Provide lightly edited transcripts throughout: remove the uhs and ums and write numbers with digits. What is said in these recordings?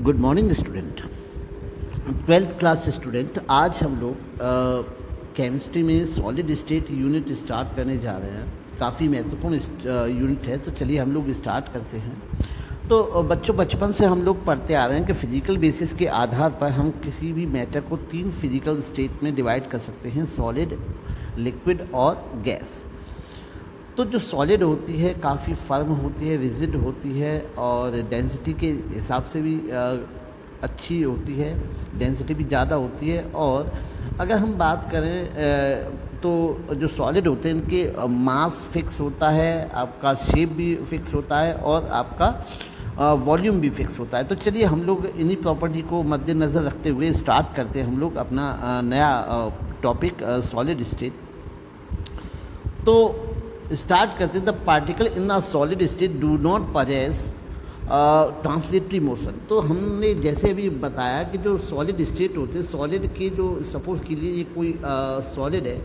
Good morning student. Twelfth class student, आज हम लोग केमिस्ट्री में सॉलिड स्टेट यूनिट स्टार्ट करने जा रहे हैं। काफ़ी महत्वपूर्ण यूनिट है, तो चलिए हम लोग स्टार्ट करते हैं। तो बच्चों, बचपन से हम लोग पढ़ते आ रहे हैं कि फिजिकल बेसिस के आधार पर हम किसी भी मैटर को 3 फिजिकल स्टेट में डिवाइड कर सकते हैं, सॉलिड, लिक्विड और गैस। तो जो सॉलिड होती है काफ़ी फर्म होती है, रिजिड होती है और डेंसिटी के हिसाब से भी अच्छी होती है, डेंसिटी भी ज़्यादा होती है। और अगर हम बात करें तो जो सॉलिड होते हैं इनके मास फिक्स होता है, आपका शेप भी फिक्स होता है और आपका वॉल्यूम भी फिक्स होता है। तो चलिए हम लोग इन्हीं प्रॉपर्टी को मद्देनज़र रखते हुए स्टार्ट करते हैं हम लोग अपना नया टॉपिक सॉलिड स्टेट। तो स्टार्ट करते हैं। The particle in a solid state do not possess translatory motion. तो हमने जैसे अभी बताया कि जो सॉलिड स्टेट होते हैं, सॉलिड के जो सपोज कीजिए ये कोई सॉलिड है,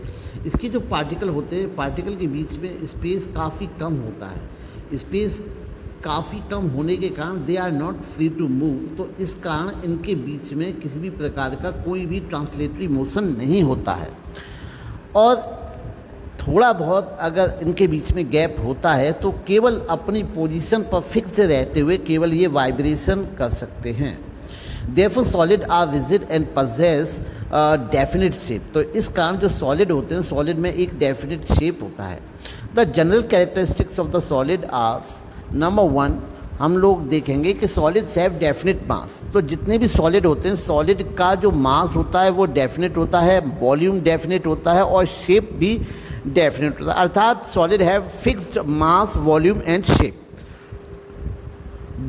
इसके जो पार्टिकल होते हैं, पार्टिकल के बीच में स्पेस काफ़ी कम होता है। स्पेस काफ़ी कम होने के कारण they are not free to move. तो इस कारण इनके बीच में किसी भी प्रकार का कोई भी ट्रांसलेटरी मोशन नहीं होता है। और थोड़ा बहुत अगर इनके बीच में गैप होता है तो केवल अपनी पोजीशन पर फिक्स रहते हुए केवल ये वाइब्रेशन कर सकते हैं। Therefore solid are rigid and possess definite shape. तो इस कारण जो सॉलिड होते हैं, सॉलिड में एक डेफिनेट शेप होता है। The general characteristics of the solid are, number 1, हम लोग देखेंगे कि सॉलिड्स हैव डेफिनेट मास। तो जितने भी सॉलिड होते हैं, सॉलिड का जो मास होता है वो डेफिनेट होता है, वॉल्यूम डेफिनेट होता है और शेप भी डेफिनेट होता है। अर्थात solid have fixed mass, volume and shape.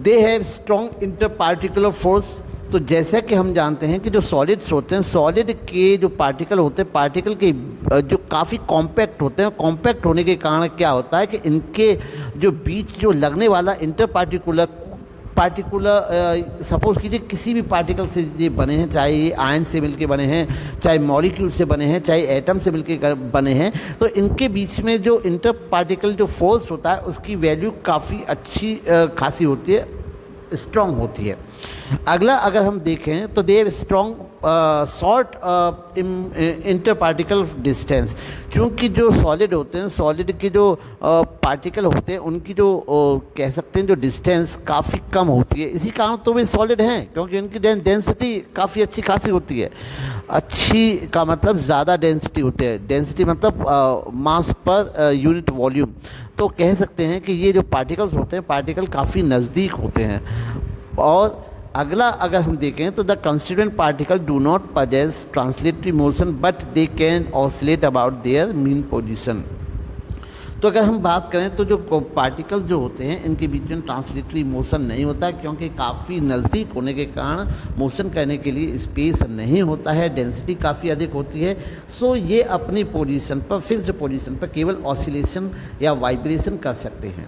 They have strong interparticular force. तो जैसा कि हम जानते हैं कि जो सॉलिड्स होते हैं, सॉलिड के जो पार्टिकल होते हैं, पार्टिकल के जो काफ़ी कॉम्पैक्ट होते हैं, कॉम्पैक्ट होने के कारण क्या होता है कि इनके जो बीच जो लगने वाला इंटरपार्टिकुलर सपोज कीजिए किसी भी पार्टिकल से ये बने हैं, चाहे ये आयन से मिलके बने हैं, चाहे मॉलिक्यूल से बने हैं, चाहे एटम से मिलके बने हैं, तो इनके बीच में जो इंटर पार्टिकल जो फोर्स होता है उसकी वैल्यू काफ़ी अच्छी खासी होती है, स्ट्रॉन्ग होती है। अगला अगर हम देखें तो there strong short interparticle distance. क्योंकि जो सॉलिड होते हैं, सॉलिड के जो पार्टिकल होते हैं उनकी जो कह सकते हैं जो डिस्टेंस काफ़ी कम होती है। इसी कारण तो वे सॉलिड हैं, क्योंकि उनकी डेंसिटी काफ़ी अच्छी खासी होती है। अच्छी का मतलब ज़्यादा डेंसिटी होती है, डेंसिटी मतलब मास पर यूनिट वॉल्यूम। तो कह सकते हैं कि ये जो पार्टिकल्स होते हैं, पार्टिकल काफ़ी नज़दीक होते हैं। और अगला अगर हम देखें तो the constituent particle do not possess translatory motion but they can oscillate about their mean position. तो अगर हम बात करें तो जो पार्टिकल जो होते हैं इनके बीच में ट्रांसलेटरी मोशन नहीं होता, क्योंकि काफ़ी नज़दीक होने के कारण मोशन करने के लिए स्पेस नहीं होता है, डेंसिटी काफ़ी अधिक होती है। सो ये अपनी पोजीशन पर, फिक्स्ड पोजीशन पर केवल ऑसिलेशन या वाइब्रेशन कर सकते हैं।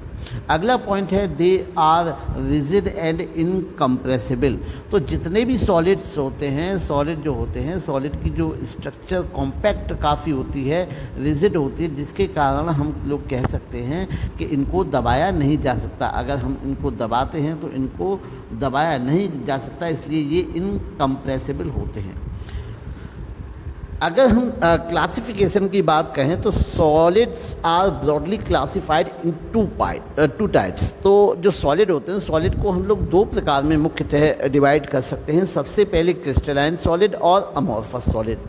अगला पॉइंट है they are rigid and incompressible. तो जितने भी सॉलिड्स होते हैं, सॉलिड जो होते हैं, सॉलिड की जो स्ट्रक्चर कॉम्पैक्ट काफ़ी होती है, रिजिड होती है, जिसके कारण हम लोग कह सकते हैं कि इनको दबाया नहीं जा सकता। अगर हम इनको दबाते हैं तो इनको दबाया नहीं जा सकता, इसलिए ये इनकम्प्रेसिबल होते हैं। अगर हम क्लासिफिकेशन की बात कहें तो solids are broadly classified in two types. तो जो सॉलिड होते हैं, सॉलिड को हम लोग 2 प्रकार में मुख्यतः डिवाइड कर सकते हैं। सबसे पहले क्रिस्टलाइन सॉलिड और अमॉर्फस सॉलिड।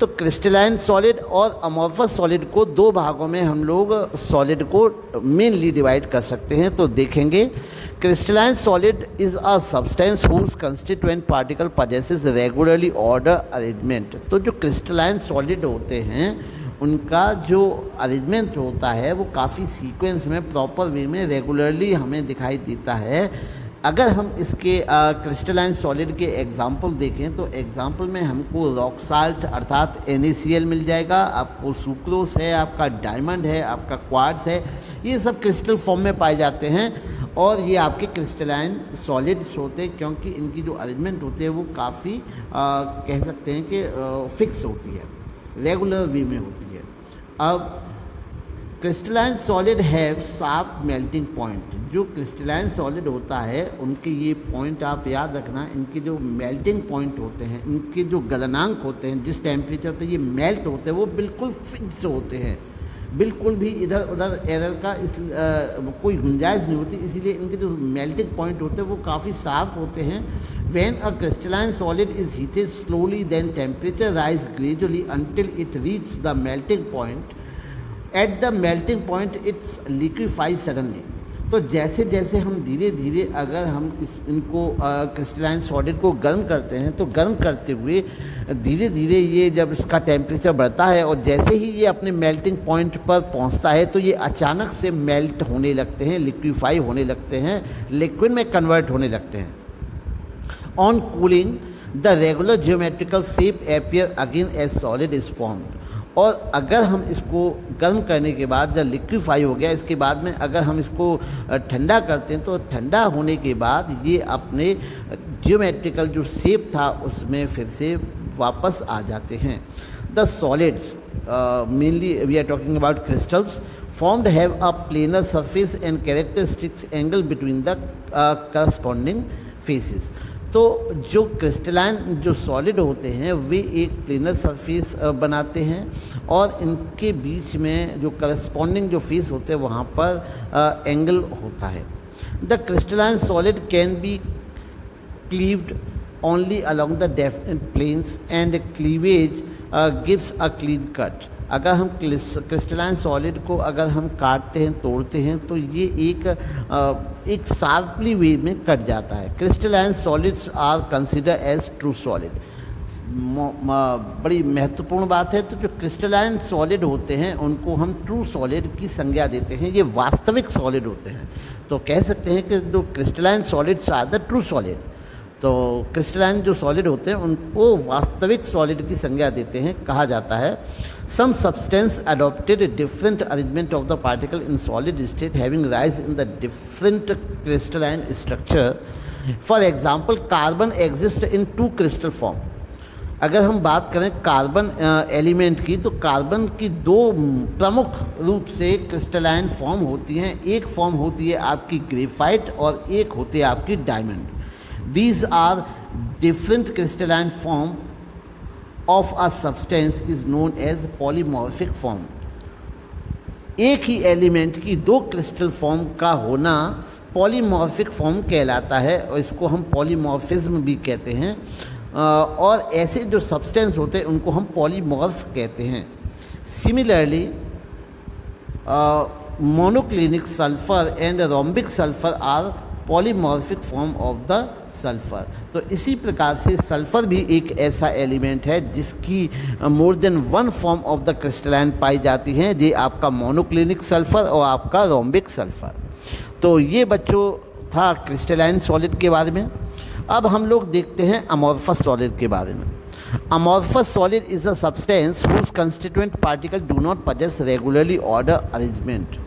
तो क्रिस्टलाइन सॉलिड और अमॉर्फस सॉलिड को 2 भागों में हम लोग सॉलिड को मेनली डिवाइड कर सकते हैं। तो देखेंगे, crystalline solid is a substance whose constituent particle possesses regularly order arrangement. तो जो क्रिस्टलाइन सॉलिड होते हैं उनका जो अरेंजमेंट होता है वो काफ़ी सीक्वेंस में, प्रॉपर वे में, रेगुलरली हमें दिखाई देता है। अगर हम इसके क्रिस्टलाइन सॉलिड के एग्जाम्पल देखें तो एग्जाम्पल में हमको रॉक साल्ट अर्थात NaCl मिल जाएगा, आपको सुक्रोस है, आपका डायमंड है, आपका क्वार्ट्ज है, ये सब क्रिस्टल फॉर्म में पाए जाते हैं। और ये आपके क्रिस्टलाइन सॉलिड्स होते हैं, क्योंकि इनकी जो अरेंजमेंट होती है वो काफ़ी कह सकते हैं कि फिक्स होती है, रेगुलर वे में होती है। अब crystalline solid have sharp melting point. जो क्रिस्टलाइन सॉलिड होता है उनके ये पॉइंट आप याद रखना, इनके जो मेल्टिंग पॉइंट होते हैं, इनके जो गलनांक होते हैं, जिस टेम्परेचर पे ये मेल्ट होते हैं वो बिल्कुल फिक्स होते हैं, बिल्कुल भी इधर उधर एरर का कोई गुंजाइश नहीं होती। इसीलिए इनके जो मेल्टिंग पॉइंट होते हैं वो काफ़ी शार्प होते हैं। When a crystalline solid is heated slowly then temperature rise gradually until it reach the melting point. At the melting point it's liquefy suddenly. तो जैसे जैसे हम धीरे धीरे अगर हम इनको क्रिस्टलाइन सॉलिड को गर्म करते हैं तो गर्म करते हुए धीरे धीरे ये जब इसका टेम्परेचर बढ़ता है और जैसे ही ये अपने मेल्टिंग पॉइंट पर पहुंचता है तो ये अचानक से मेल्ट होने लगते हैं, लिक्विफाई होने लगते हैं, लिक्विड में कन्वर्ट होने लगते हैं। On cooling the regular geometrical shape appear again as solid is formed. और अगर हम इसको गर्म करने के बाद जब लिक्विफाई हो गया, इसके बाद में अगर हम इसको ठंडा करते हैं तो ठंडा होने के बाद ये अपने जियोमेट्रिकल जो शेप था उसमें फिर से वापस आ जाते हैं। The solids mainly we are talking about crystals formed have a planar surface and characteristics angle between the corresponding faces। तो जो क्रिस्टलाइन जो सॉलिड होते हैं वे एक प्लेनर सरफेस बनाते हैं और इनके बीच में जो करस्पॉन्डिंग जो फेस होते हैं वहाँ पर एंगल होता है। The crystalline solid can be cleaved only along the definite planes and cleavage gives a clean cut. अगर हम क्रिस्टलाइन सॉलिड को अगर हम काटते हैं, तोड़ते हैं तो ये एक शार्पली वे में कट जाता है। Crystalline solids are consider as true solid. बड़ी महत्वपूर्ण बात है। तो जो क्रिस्टलाइन सॉलिड होते हैं उनको हम ट्रू सॉलिड की संज्ञा देते हैं, ये वास्तविक सॉलिड होते हैं। तो कह सकते हैं कि जो crystalline solids are the true solid. तो क्रिस्टलाइन जो सॉलिड होते हैं उनको वास्तविक सॉलिड की संज्ञा देते हैं, कहा जाता है। Some substance adopted different arrangement of the particle in solid state having rise in the different crystalline structure. For example carbon exist in 2 crystal form. अगर हम बात करें कार्बन एलिमेंट की तो कार्बन की 2 प्रमुख रूप से क्रिस्टलाइन फॉर्म होती हैं। एक फॉर्म होती है आपकी ग्रेफाइट और एक होती है आपकी diamond. These are different crystalline form of a substance is known as polymorphic forms। एक ही एलिमेंट की 2 क्रिस्टल फॉर्म का होना पॉलीमॉर्फिक फॉर्म कहलाता है और इसको हम पॉलीमॉर्फिज्म भी कहते हैं। और ऐसे जो सब्सटेंस होते हैं उनको हम पॉलीमॉर्फ कहते हैं। Similarly monoclinic sulphur and rhombic sulphur are polymorphic form of the sulphur. तो इसी प्रकार से सल्फर भी एक ऐसा एलिमेंट है जिसकी more than 1 form of the crystalline पाई जाती हैं। ये आपका मोनोक्लिनिक सल्फर और आपका रोम्बिक सल्फर। तो ये बच्चों था क्रिस्टलाइन सॉलिड के बारे में। अब हम लोग देखते हैं अमॉर्फस सॉलिड के बारे में। Amorphous solid is a substance whose constituent particle do not possess regularly order arrangement.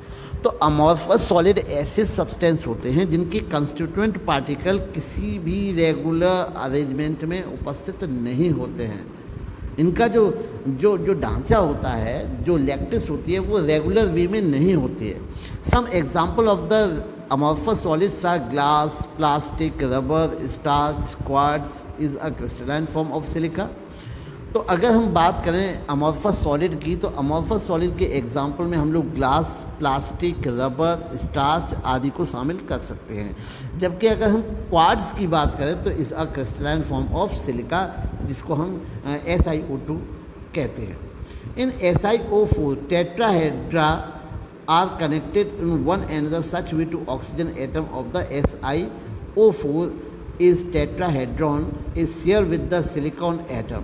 तो अमॉर्फस सॉलिड ऐसे सब्सटेंस होते हैं जिनके कंस्टिट्यूएंट पार्टिकल किसी भी रेगुलर अरेंजमेंट में उपस्थित नहीं होते हैं। इनका जो ढांचा होता है, जो लैक्टिस होती है, वो रेगुलर वे में नहीं होती है। Some example of the amorphous solids are glass, plastic, rubber, starch, quartz is a crystalline form of silica. तो अगर हम बात करें अमॉर्फस सॉलिड की तो अमॉर्फस सॉलिड के एग्जाम्पल में हम लोग ग्लास, प्लास्टिक, रबर, स्टार्च आदि को शामिल कर सकते हैं। जबकि अगर हम क्वार्ट्ज की बात करें तो इस a crystalline form of silica, जिसको हम SiO2 कहते हैं। In SiO4 tetrahedra are connected in one another such way two oxygen atom of the SiO4 is tetrahedron is share with the silicon atom.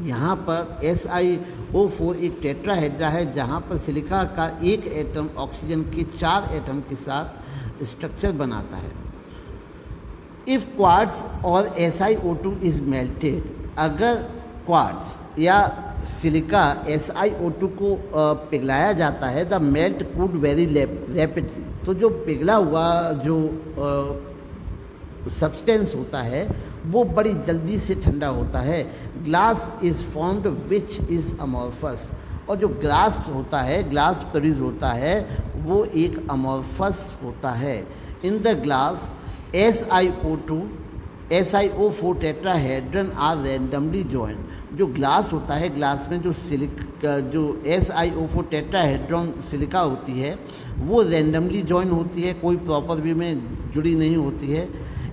यहाँ पर SiO4 एक tetrahedra है जहाँ पर सिलिका का एक एटम ऑक्सीजन के 4 एटम के साथ स्ट्रक्चर बनाता है। इफ़ क्वार्ट्ज और SiO2 इज मेल्टेड, अगर क्वार्ट्ज या सिलिका SiO2 को पिघलाया जाता है, the melt could very rapidly. तो जो पिघला हुआ जो सब्सटेंस होता है वो बड़ी जल्दी से ठंडा होता है। Glass is formed which is amorphous. और जो ग्लास होता है, ग्लास प्रोड्यूस होता है, वो एक अमॉर्फस होता है। In the glass SiO4 tetrahedron are randomly joined. जो ग्लास होता है, ग्लास में जो SiO4 टेट्राहेड्रॉन सिलिका होती है वो रैंडमली जॉइन होती है, कोई प्रॉपर वे में जुड़ी नहीं होती है।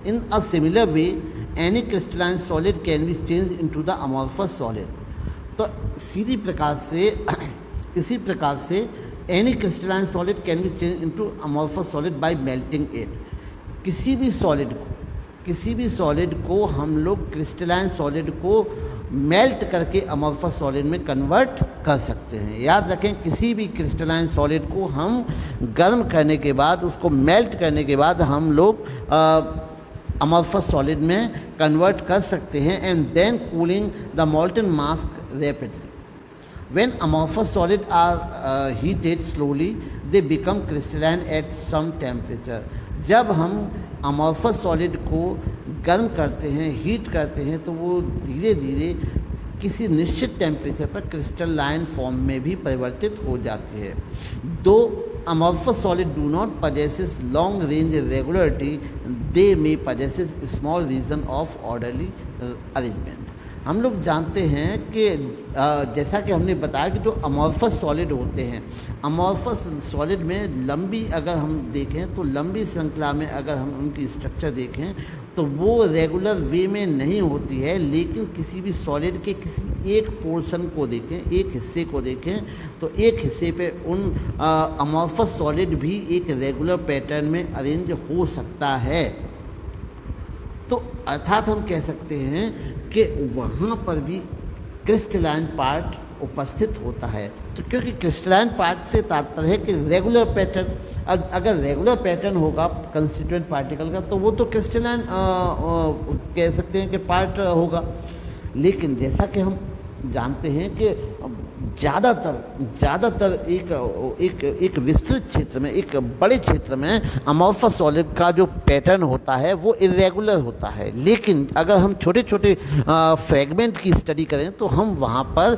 In a similar way any crystalline solid can be change into the amorphous solid. तो इसी प्रकार से any crystalline solid can be change into amorphous solid by melting it. किसी भी सॉलिड को हम लोग क्रिस्टलाइन सॉलिड को मेल्ट करके अमॉर्फस सॉलिड में कन्वर्ट कर सकते हैं। याद रखें, किसी भी क्रिस्टलाइन सॉलिड को हम गर्म करने के बाद, उसको मेल्ट करने के बाद हम लोग अमॉर्फस सॉलिड में कन्वर्ट कर सकते हैं। And then cooling the molten mass rapidly. When amorphous solid are heated slowly they become crystalline at some temperature. जब हम अमॉर्फस सॉलिड को गर्म करते हैं, हीट करते हैं, तो वो धीरे धीरे किसी निश्चित टेम्परेचर पर क्रिस्टलाइन फॉर्म में भी परिवर्तित हो जाती है। दो amorphous solid do not possesses long range regularity, they may possesses small region of orderly arrangement. हम लोग जानते हैं कि जैसा कि हमने बताया कि जो अमॉर्फस सॉलिड होते हैं, अमॉर्फस सॉलिड में लंबी अगर हम देखें तो लंबी श्रृंखला में अगर हम उनकी स्ट्रक्चर देखें तो वो रेगुलर वे में नहीं होती है। लेकिन किसी भी सॉलिड के किसी एक पोर्शन को देखें, एक हिस्से को देखें, तो एक हिस्से पे उन अमॉर्फस सॉलिड भी एक रेगुलर पैटर्न में अरेंज हो सकता है। तो अर्थात हम कह सकते हैं कि वहाँ पर भी क्रिस्टलाइन पार्ट उपस्थित होता है। तो क्योंकि क्रिस्टलाइन पार्ट से तात्पर्य है कि रेगुलर पैटर्न, अगर रेगुलर पैटर्न होगा कंस्टिट्यूएंट पार्टिकल का तो वो तो क्रिस्टलाइन कह सकते हैं कि पार्ट होगा। लेकिन जैसा कि हम जानते हैं कि ज़्यादातर एक विस्तृत क्षेत्र में, एक बड़े क्षेत्र में अमॉर्फस सॉलिड का जो पैटर्न होता है वो इरेगुलर होता है। लेकिन अगर हम छोटे छोटे फ्रेगमेंट की स्टडी करें तो हम वहाँ पर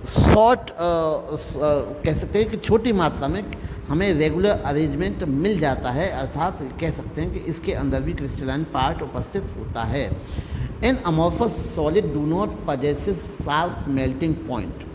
शॉर्ट कह सकते हैं कि छोटी मात्रा में हमें रेगुलर अरेंजमेंट मिल जाता है। अर्थात कह सकते हैं कि इसके अंदर भी क्रिस्टलाइन पार्ट उपस्थित होता है। An amorphous solid do not possesses sharp melting point.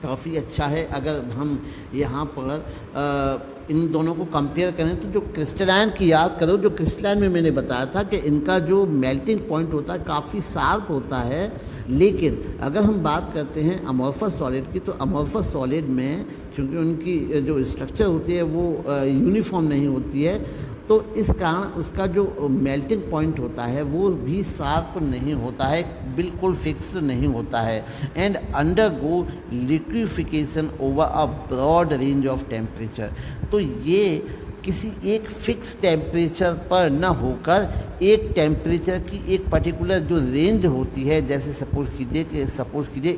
काफ़ी अच्छा है अगर हम यहाँ पर इन दोनों को कंपेयर करें तो जो क्रिस्टलाइन की याद करो, जो क्रिस्टलाइन में मैंने बताया था कि इनका जो मेल्टिंग पॉइंट होता है काफ़ी शार्प होता है। लेकिन अगर हम बात करते हैं अमॉर्फस सॉलिड की, तो अमॉर्फस सॉलिड में चूँकि उनकी जो स्ट्रक्चर होती है वो यूनिफॉर्म नहीं होती है, तो इस कारण उसका जो मेल्टिंग पॉइंट होता है वो भी शार्प नहीं होता है, बिल्कुल फिक्स नहीं होता है। And undergo liquefaction over a broad range of temperature. तो ये किसी एक फिक्स टेम्परेचर पर न होकर एक टेम्परेचर की एक पर्टिकुलर जो रेंज होती है, जैसे सपोज़ कीजिए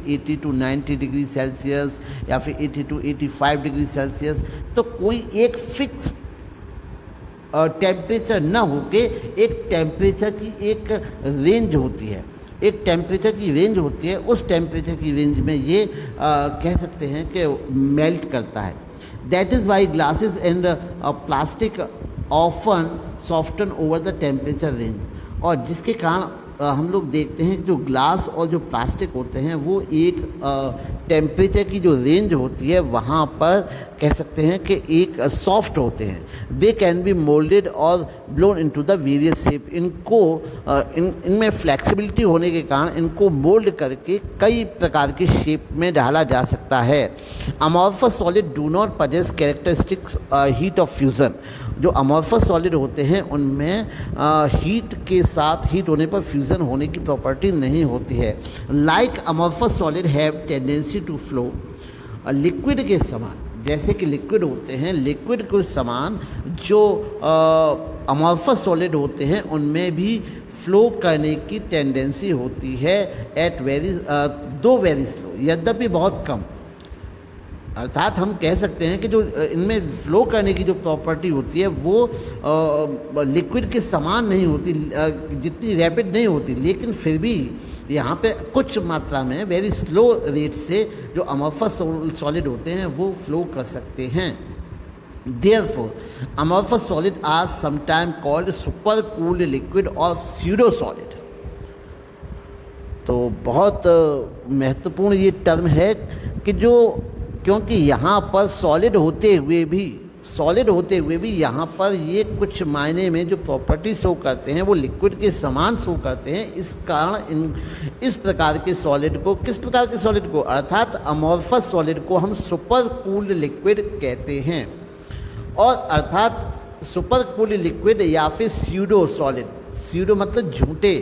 80 to 90 डिग्री सेल्सियस या फिर 80 to 85 डिग्री सेल्सियस, तो कोई एक फिक्स टेम्परेचर न होके एक टेम्परेचर की एक रेंज होती है, एक टेम्परेचर की रेंज होती है। उस टेम्परेचर की रेंज में ये कह सकते हैं कि मेल्ट करता है। That is why glasses and plastic often soften over the temperature range. और जिसके कारण हम लोग देखते हैं कि जो ग्लास और जो प्लास्टिक होते हैं वो एक टेम्परेचर की जो रेंज होती है वहाँ पर कह सकते हैं कि एक सॉफ्ट होते हैं। दे कैन बी मोल्डेड और blown into the various shape. इनको इनमें फ्लेक्सिबिलिटी होने के कारण इनको मोल्ड करके कई प्रकार की शेप में डाला जा सकता है। Amorphous solid do not possess characteristics heat of fusion. जो अमॉर्फस सॉलिड होते हैं उनमें हीट के साथ हीट होने पर फ्यूज़न होने की प्रॉपर्टी नहीं होती है। Like amorphous solid have tendency to flow. Liquid के समान, जैसे कि लिक्विड होते हैं, लिक्विड के समान जो अमॉर्फस सॉलिड होते हैं उनमें भी फ्लो करने की टेंडेंसी होती है एट वेरी स्लो, यद्यपि बहुत कम। अर्थात हम कह सकते हैं कि जो इनमें फ्लो करने की जो प्रॉपर्टी होती है वो लिक्विड के समान नहीं होती, जितनी रैपिड नहीं होती, लेकिन फिर भी यहाँ पे कुछ मात्रा में वेरी स्लो रेट से जो अमॉर्फस सॉलिड होते हैं वो फ्लो कर सकते हैं। Therefore, amorphous solid are sometimes called supercooled liquid or pseudo solid। तो बहुत महत्वपूर्ण ये टर्म है कि जो, क्योंकि यहाँ पर सॉलिड होते हुए भी यहाँ पर ये कुछ मायने में जो प्रॉपर्टी शो करते हैं वो लिक्विड के समान शो करते हैं। इस कारण इस प्रकार के सॉलिड को, किस प्रकार के सॉलिड को, अर्थात अमॉर्फस सॉलिड को हम सुपर कूल्ड लिक्विड कहते हैं। और अर्थात सुपर कूल्ड लिक्विड या फिर स्यूडो सॉलिड, स्यूडो मतलब झूठे,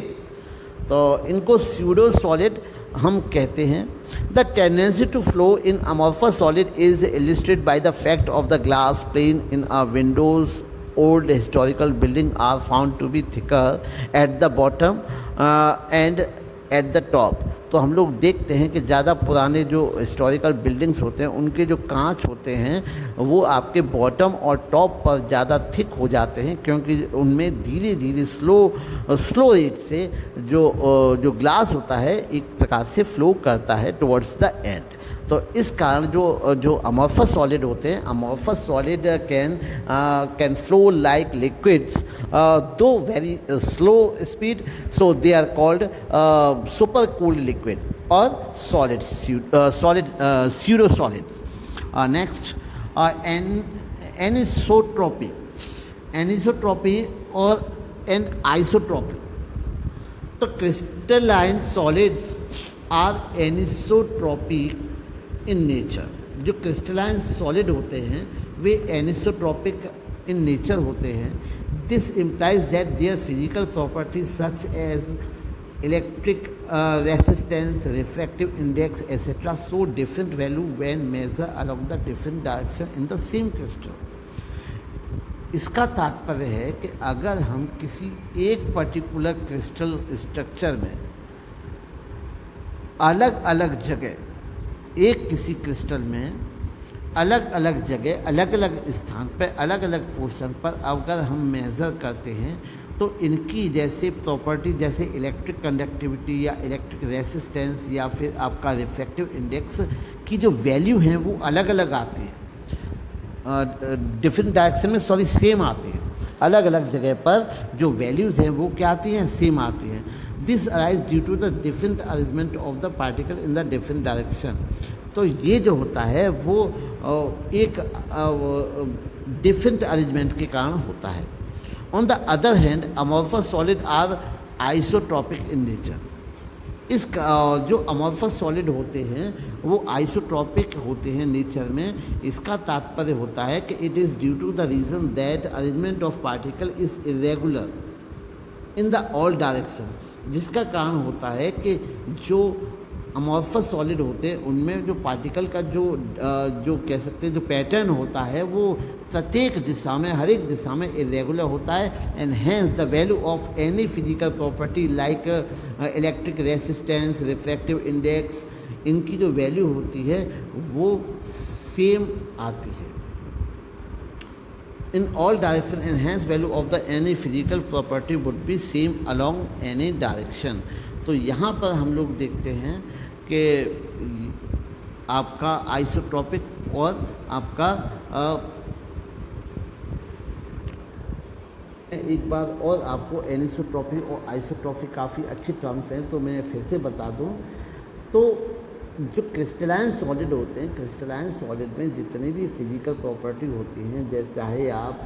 तो इनको स्यूडो सॉलिड हम कहते हैं। The tendency to flow in amorphous solid is illustrated by the fact of the glass plane in a windows old historical building are found to be thicker at the bottom and at the top. तो हम लोग देखते हैं कि ज़्यादा पुराने जो historical buildings होते हैं उनके जो कांच होते हैं वो आपके बॉटम और टॉप पर ज़्यादा थिक हो जाते हैं, क्योंकि उनमें धीरे धीरे स्लो रेट से जो ग्लास होता है एक प्रकार से फ्लो करता है टुवर्ड्स द एंड। तो इस कारण जो अमॉर्फस सॉलिड होते हैं, amorphous solid can flow like liquids though very slow speed, so they are called super cooled liquid और स्यूडो सॉलिड। नेक्स्ट एनिसोट्रॉपी और आइसोट्रॉपी। तो crystalline solids are anisotropic in nature. जो क्रिस्टलाइन सॉलिड होते हैं वे anisotropic in nature होते हैं। This implies that their physical properties such as electric resistance, refractive index etcetera show different value when measure along the different direction in the same crystal. इसका तात्पर्य है कि अगर हम किसी एक पर्टिकुलर क्रिस्टल स्ट्रक्चर में अलग अलग जगह, एक किसी क्रिस्टल में अलग अलग जगह, अलग अलग स्थान पर, अलग अलग पोर्शन पर अगर हम मेज़र करते हैं तो इनकी जैसे प्रॉपर्टी, जैसे इलेक्ट्रिक कंडक्टिविटी या इलेक्ट्रिक रेसिस्टेंस या फिर आपका रिफ्रैक्टिव इंडेक्स की जो वैल्यू हैं वो अलग अलग आती है। डिफरेंट डायरेक्शन में सेम आती है, अलग अलग जगह पर जो वैल्यूज़ हैं वो क्या आती हैं, सेम आती हैं। This arise due to the different arrangement of the particle in the different direction. तो ये जो होता है वो एक डिफरेंट अरेंजमेंट के कारण होता है। On the other hand amorphous solid are isotropic in nature. इस जो अमॉर्फस सॉलिड होते हैं वो आइसोट्रॉपिक होते हैं नेचर में। इसका तात्पर्य होता है कि it is due to the reason that arrangement of particle is irregular in the all direction. जिसका कारण होता है कि जो अमॉर्फस सॉलिड होते हैं उनमें जो पार्टिकल का जो कह सकते हैं जो पैटर्न होता है वो प्रत्येक दिशा में, हर एक दिशा में इरेगुलर होता है। And hence the value of any physical property like electric resistance, refractive index, इनकी जो वैल्यू होती है वो सेम आती है in all direction, and hence value of the any physical property would be same along any direction। तो यहाँ पर हम लोग देखते हैं कि आपका आइसोट्रॉपिक और आपका एक बार और आपको एनिसोट्रॉपी और आइसोट्रॉपी काफ़ी अच्छी टर्म्स हैं तो मैं फिर से बता दूं। तो जो क्रिस्टलाइन सॉलिड होते हैं, क्रिस्टलाइन सॉलिड में जितनी भी फिजिकल प्रॉपर्टी होती हैं, चाहे आप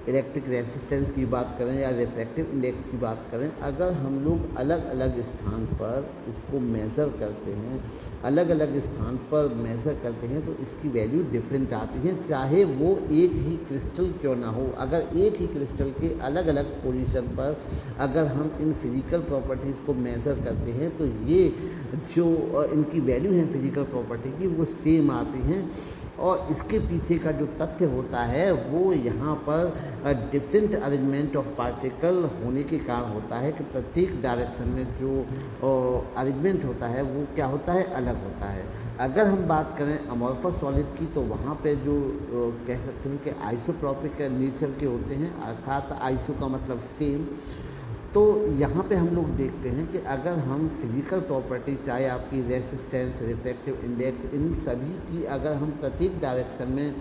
इलेक्ट्रिक रेसिस्टेंस की बात करें या रिफ्रैक्टिव इंडेक्स की बात करें, अगर हम लोग अलग अलग स्थान पर इसको मेज़र करते हैं, अलग अलग स्थान पर मेज़र करते हैं तो इसकी वैल्यू डिफरेंट आती है, चाहे वो एक ही क्रिस्टल क्यों ना हो। अगर एक ही क्रिस्टल के अलग अलग पोजीशन पर अगर हम इन फिजिकल प्रॉपर्टीज़ को मेज़र करते हैं तो ये जो इनकी वैल्यू है फिजिकल प्रॉपर्टी की वो सेम आती हैं। और इसके पीछे का जो तथ्य होता है वो यहाँ पर डिफरेंट अरेंजमेंट ऑफ पार्टिकल होने के कारण होता है कि प्रत्येक डायरेक्शन में जो अरेंजमेंट होता है वो क्या होता है, अलग होता है। अगर हम बात करें अमॉर्फस सॉलिड की, तो वहाँ पे जो कह सकते हैं कि आइसोट्रॉपिक नेचर के होते हैं, अर्थात आइसो का मतलब सेम। तो यहाँ पे हम लोग देखते हैं कि अगर हम फिज़िकल प्रॉपर्टी, चाहे आपकी रेसिस्टेंस, रिफ्रैक्टिव इंडेक्स, इन सभी की अगर हम प्रत्येक डायरेक्शन में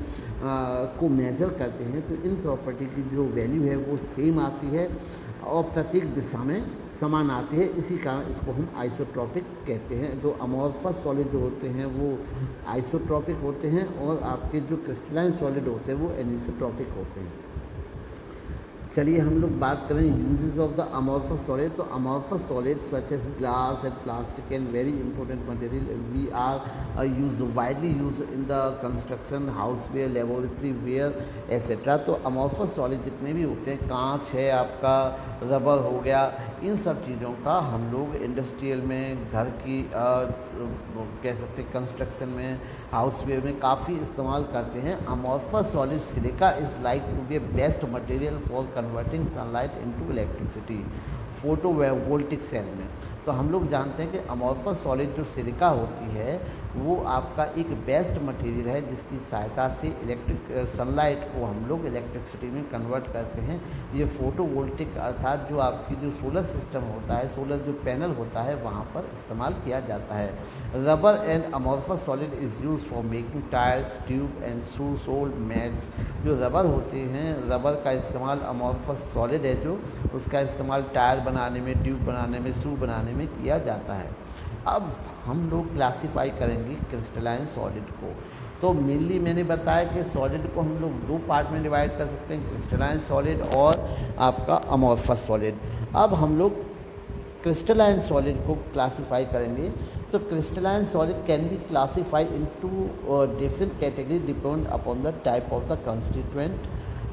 को मेज़र करते हैं तो इन प्रॉपर्टी की जो वैल्यू है वो सेम आती है और प्रत्येक दिशा में समान आती है। इसी कारण इसको हम आइसोट्रॉपिक कहते हैं। जो अमॉर्फस सॉलिड जो होते हैं वो आइसोट्रॉपिक होते हैं और आपके जो क्रिस्टलाइन सॉलिड होते हैं वो एनिसोट्रॉपिक होते हैं। चलिए हम लोग बात करें uses of the amorphous solid. तो amorphous solid such as glass and plastic and very important material we are use widely use in the construction, house ware, laboratory ware etcetera. तो अमॉर्फस सॉलिड जितने भी होते हैं, कांच है आपका, rubber हो गया, इन सब चीज़ों का हम लोग इंडस्ट्रियल में, घर की कह सकते हैं कंस्ट्रक्शन में, हाउस वेयर में काफ़ी इस्तेमाल करते हैं। Amorphous solid silica is like to be best material for converting sunlight into electricity photovoltaic cell में। तो हम लोग जानते हैं कि अमॉर्फस सॉलिड जो सिलिका होती है वो आपका एक बेस्ट मटेरियल है जिसकी सहायता से इलेक्ट्रिक सनलाइट को हम लोग इलेक्ट्रिसिटी में कन्वर्ट करते हैं। ये फोटोवोल्टिक अर्थात जो आपकी जो सोलर सिस्टम होता है, सोलर जो पैनल होता है, वहाँ पर इस्तेमाल किया जाता है। Rubber and amorphous solid is use for making tyres, tube and shoe sole mats. जो रबर होते हैं, रबर का इस्तेमाल अमॉर्फस सॉलिड है जो, उसका इस्तेमाल टायर बनाने में, ट्यूब बनाने में, शू बनाने में किया जाता है। अब हम लोग क्लासिफाई करेंगे क्रिस्टलाइन सॉलिड को। तो मेनली मैंने बताया कि सॉलिड को हम लोग दो पार्ट में डिवाइड कर सकते हैं, क्रिस्टलाइन सॉलिड और आपका अमॉर्फस सॉलिड। अब हम लोग क्रिस्टलाइन सॉलिड को क्लासिफाई करेंगे। तो crystalline solid can be classified into different category depend upon the type of the constituent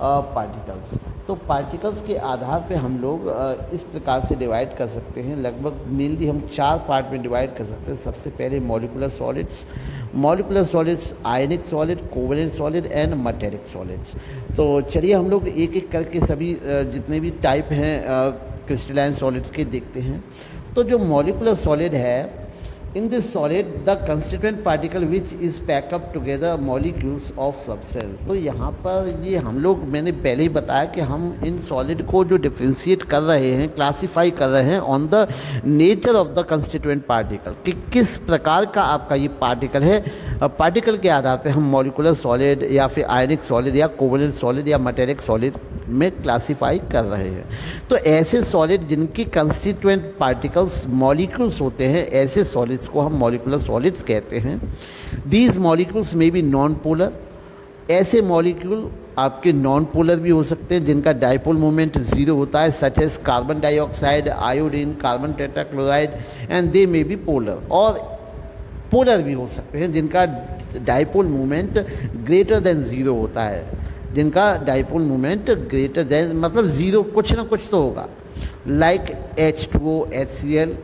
particles. तो पार्टिकल्स के आधार पे हम लोग इस प्रकार से डिवाइड कर सकते हैं। लगभग मेनली हम 4 पार्ट में डिवाइड कर सकते हैं। सबसे पहले molecular solids, ionic solid, covalent solid and metallic solids. तो चलिए हम लोग एक एक करके सभी जितने भी टाइप हैं क्रिस्टलाइन सॉलिड्स के देखते हैं। तो जो मॉलिकुलर सॉलिड है, in this solid the constituent particle which is pack up together molecules of substance। तो यहाँ पर ये हम लोग, मैंने पहले ही बताया कि हम इन सॉलिड को जो डिफ्रेंशिएट कर रहे हैं, क्लासीफाई कर रहे हैं on the nature of the constituent particle, कि किस प्रकार का आपका ये पार्टिकल है। पार्टिकल के आधार पे हम मॉलिकुलर सॉलिड या फिर आयनिक सॉलिड या कोवेलेंट सॉलिड या मटेरिक सॉलिड में क्लासीफाई कर रहे हैं। तो ऐसे सॉलिड जिनकी कंस्टिट्यूएंट पार्टिकल्स मॉलिक्यूल्स होते हैं, ऐसे सॉलिड्स को हम मॉलिकुलर सॉलिड्स कहते हैं। दीज मॉलिक्यूल्स में बी नॉन पोलर। ऐसे मॉलिक्यूल आपके नॉन पोलर भी हो सकते हैं जिनका डाइपोल मोमेंट 0 होता है, such as carbon dioxide, iodine, carbon tetrachloride, and they may be polar. और पोलर भी हो सकते हैं जिनका डाइपोल मोमेंट ग्रेटर देन 0 होता है, जिनका डाइपोल मोमेंट ग्रेटर देन मतलब 0 कुछ ना कुछ तो होगा, like H2O, HCl।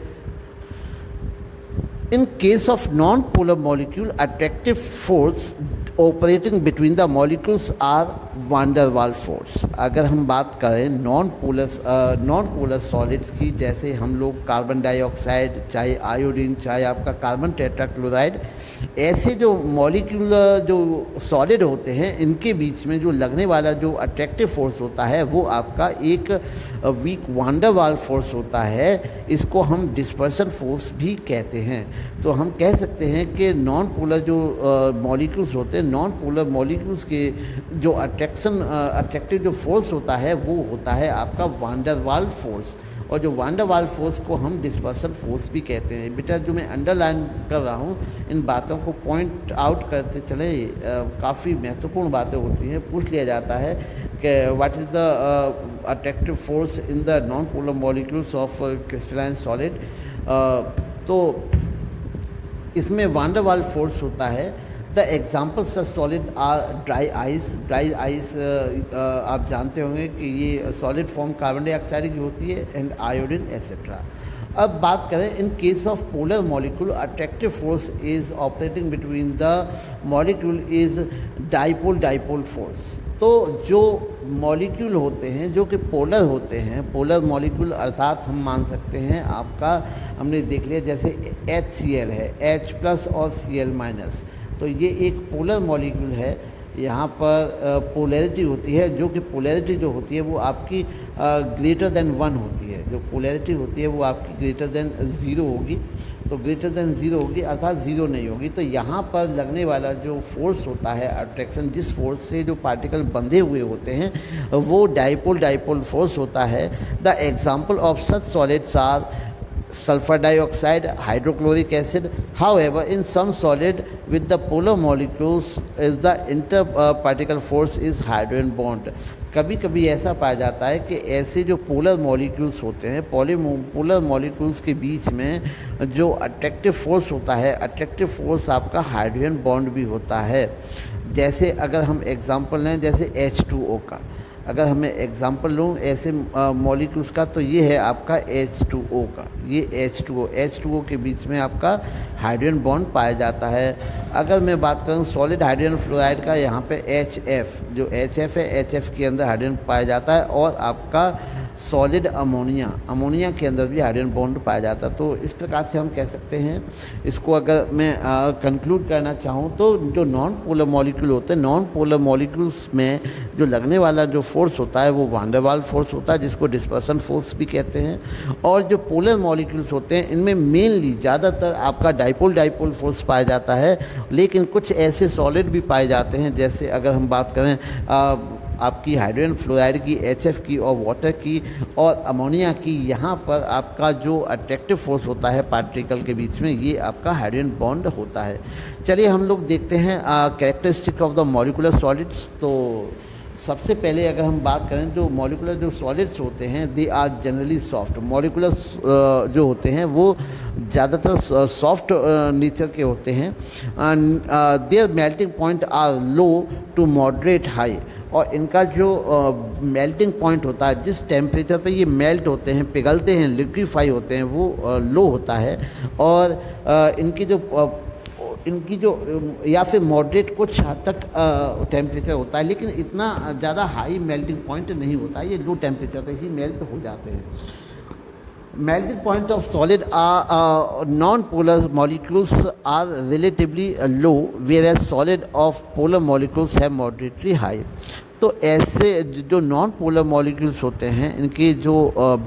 In case of non-polar molecule, attractive force operating between the molecules are van der Waals force। अगर हम बात करें नॉन पोलर सॉलिड्स की, जैसे हम लोग कार्बन डाइऑक्साइड, चाहे आयोडीन, चाहे आपका कार्बन टेट्राक्लोराइड, ऐसे जो मॉलिक्यूल जो सॉलिड होते हैं, इनके बीच में जो लगने वाला जो अट्रैक्टिव फोर्स होता है वो आपका एक weak van der Waals force होता है। इसको हम डिस्पर्सन फोर्स भी कहते हैं। तो हम कह सकते हैं कि नॉन पोलर जो मॉलिक्यूल्स होते हैं, नॉन पोलर मॉलिक्यूल्स के जो अट्रैक्टिव जो फोर्स होता है वो होता है आपका van der Waals फोर्स। और जो van der Waals फोर्स को हम डिस्पर्सन फोर्स भी कहते हैं। बेटा जो मैं अंडरलाइन कर रहा हूँ, इन बातों को पॉइंट आउट करते चले, काफ़ी महत्वपूर्ण बातें होती हैं। पूछ लिया जाता है कि what is the attractive force in the non polar molecules of crystalline solid. तो इसमें van der Waals फोर्स होता है the examples of solid are dry ice. Dry ice आप जानते होंगे कि ये सॉलिड फॉर्म कार्बन डाइऑक्साइड की होती है, एंड आयोडीन एक्सेट्रा। अब बात करें in case of polar molecule, attractive force is operating between the molecule is dipole dipole force. तो जो मॉलिक्यूल होते हैं जो कि पोलर होते हैं, पोलर मॉलिक्यूल अर्थात हम मान सकते हैं आपका, हमने देख लिया जैसे HCl है, H+ और Cl-, तो ये एक पोलर मॉलिक्यूल है। यहाँ पर पोलैरिटी होती है, जो कि पोलैरिटी जो होती है वो आपकी ग्रेटर देन 1 होती है। जो पोलैरिटी होती है वो आपकी ग्रेटर देन 0 होगी, तो ग्रेटर देन 0 होगी अर्थात 0 नहीं होगी। तो यहाँ पर लगने वाला जो फोर्स होता है अट्रैक्शन, जिस फोर्स से जो पार्टिकल बंधे हुए होते हैं वो डाइपोल डाइपोल फोर्स होता है। The example of such solids are sulfur dioxide, hydrochloric acid. However, in some solid with the polar molecules is the interparticle force is hydrogen bond. कभी कभी ऐसा पाया जाता है कि ऐसे जो पोलर मॉलिक्यूल्स होते हैं, पोलर मॉलिक्यूल्स के बीच में जो अट्रैक्टिव फोर्स होता है, अट्रैक्टिव फोर्स आपका हाइड्रोजन बॉन्ड भी होता है। जैसे अगर हम एग्जांपल लें जैसे H2O का, अगर हमें एग्जांपल लूँ ऐसे मॉलिक्यूल्स का, तो ये है आपका H2O का, ये H2O के बीच में आपका हाइड्रोजन बॉन्ड पाया जाता है। अगर मैं बात करूँ सॉलिड हाइड्रोजन फ्लोराइड का, यहाँ पे HF, जो HF है, HF के अंदर हाइड्रोजन पाया जाता है, और आपका सॉलिड अमोनिया के अंदर भी हाइड्रोजन बॉन्ड पाया जाता है। तो इस प्रकार से हम कह सकते हैं इसको, अगर मैं कंक्लूड करना चाहूँ तो जो नॉन पोलर मॉलिक्यूल होते हैं, नॉन पोलर मॉलिक्यूल्स में जो लगने वाला जो फोर्स होता है वो वान डेर वाल्स फोर्स होता है, जिसको डिस्पर्सन फोर्स भी कहते हैं। और जो पोलर मॉलिक्यूल्स होते हैं इनमें मेनली ज़्यादातर आपका डाइपोल डाइपोल फोर्स पाया जाता है, लेकिन कुछ ऐसे सॉलिड भी पाए जाते हैं, जैसे अगर हम बात करें आपकी हाइड्रोजन फ्लोराइड की, HF की और वाटर की और अमोनिया की, यहाँ पर आपका जो अट्रैक्टिव फोर्स होता है पार्टिकल के बीच में, ये आपका हाइड्रोजन बॉन्ड होता है। चलिए हम लोग देखते हैं characteristic of the molecular solids. तो सबसे पहले अगर हम बात करें जो मॉलिकुलर जो सॉलिड्स होते हैं, they are generally soft. Molecular जो होते हैं वो ज़्यादातर सॉफ्ट नेचर के होते हैं। Their melting point are low to moderate high, और इनका जो मेल्टिंग पॉइंट होता है, जिस टेम्परेचर पे ये मेल्ट होते हैं, पिघलते हैं, लिक्विफाई होते हैं, वो लो होता है। और इनकी जो या फिर मॉडरेट कुछ हद तक टेम्परेचर होता है, लेकिन इतना ज़्यादा हाई मेल्टिंग पॉइंट नहीं होता है, ये लो टेम्परेचर पे ही मेल्ट हो जाते हैं। Melting point of solid are non-polar molecules are relatively low, whereas solid of polar molecules have moderately high. तो ऐसे जो नॉन पोलर मॉलिक्यूल्स होते हैं इनके जो